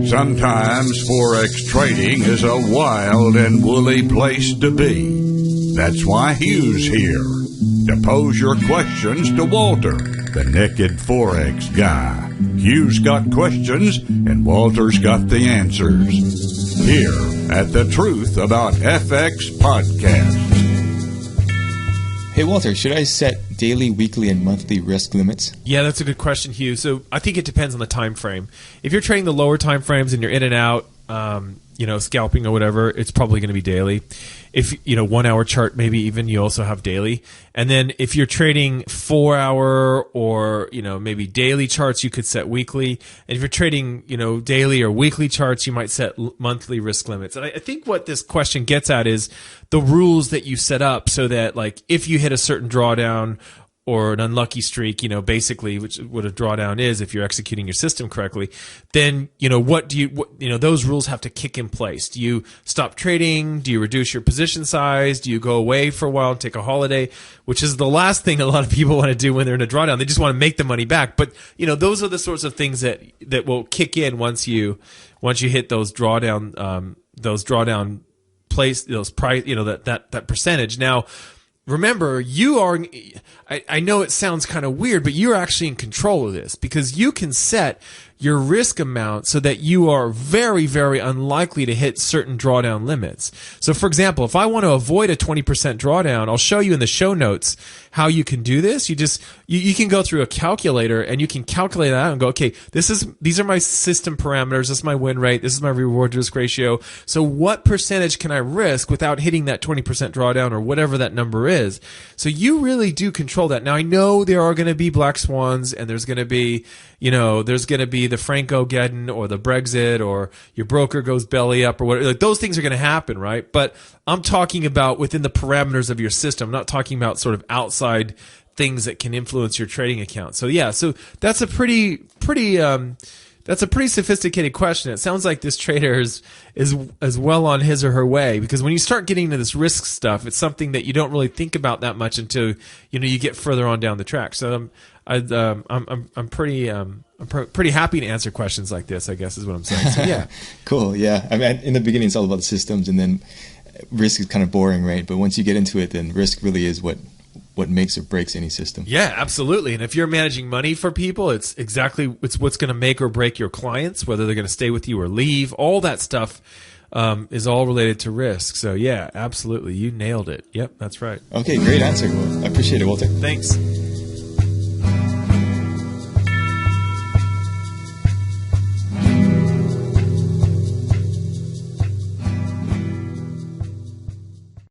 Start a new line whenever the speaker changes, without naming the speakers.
Sometimes Forex trading is a wild and woolly place to be. That's why Hugh's here, to pose your questions to Walter, the naked Forex guy. Hugh's got questions, and Walter's got the answers. Here at the Truth About FX podcast.
Hey, Walter, should I set daily, weekly, and monthly risk limits?
Yeah, that's a good question, Hugh. So I think it depends on the time frame. If you're trading the lower time frames and you're in and out, scalping or whatever, it's probably going to be daily. If, 1 hour chart, maybe even you also have daily. And then if you're trading 4 hour or, maybe daily charts, you could set weekly. And if you're trading, daily or weekly charts, you might set monthly risk limits. And I think what this question gets at is the rules that you set up so that, like, if you hit a certain drawdown or an unlucky streak, basically, which what a drawdown is if you're executing your system correctly, then, those rules have to kick in place. Do you stop trading? Do you reduce your position size? Do you go away for a while and take a holiday? Which is the last thing a lot of people want to do when they're in a drawdown. They just want to make the money back. But, those are the sorts of things that will kick in once you hit those drawdown place, those price, that percentage. Now, remember, I know it sounds kind of weird, but you're actually in control of this because you can set your risk amount so that you are very, very unlikely to hit certain drawdown limits. So, for example, if I want to avoid a 20% drawdown, I'll show you in the show notes how you can do this. You can go through a calculator and you can calculate that out and go, okay, these are my system parameters. This is my win rate. This is my reward risk ratio. So what percentage can I risk without hitting that 20% drawdown or whatever that number is? So you really do control that. Now, I know there are going to be black swans and there's going to be the Franco-Geddon or the Brexit or your broker goes belly up or whatever. Like, those things are going to happen, right? But I'm talking about within the parameters of your system. I'm not talking about sort of outside things that can influence your trading account. So yeah, so that's a pretty sophisticated question. It sounds like this trader is well on his or her way, because when you start getting into this risk stuff, it's something that you don't really think about that much until you get further on down the track. So I'm pretty happy to answer questions like this, I guess is what I'm saying. So yeah.
Cool. Yeah. I mean, in the beginning, it's all about the systems, and then risk is kind of boring, right? But once you get into it, then risk really is what makes or breaks any system.
Yeah, absolutely. And if you're managing money for people, it's what's going to make or break your clients, whether they're going to stay with you or leave. All that stuff is all related to risk. So yeah, absolutely. You nailed it. Yep, that's right.
Okay, great answer. Well, I appreciate it, Walter.
Thanks.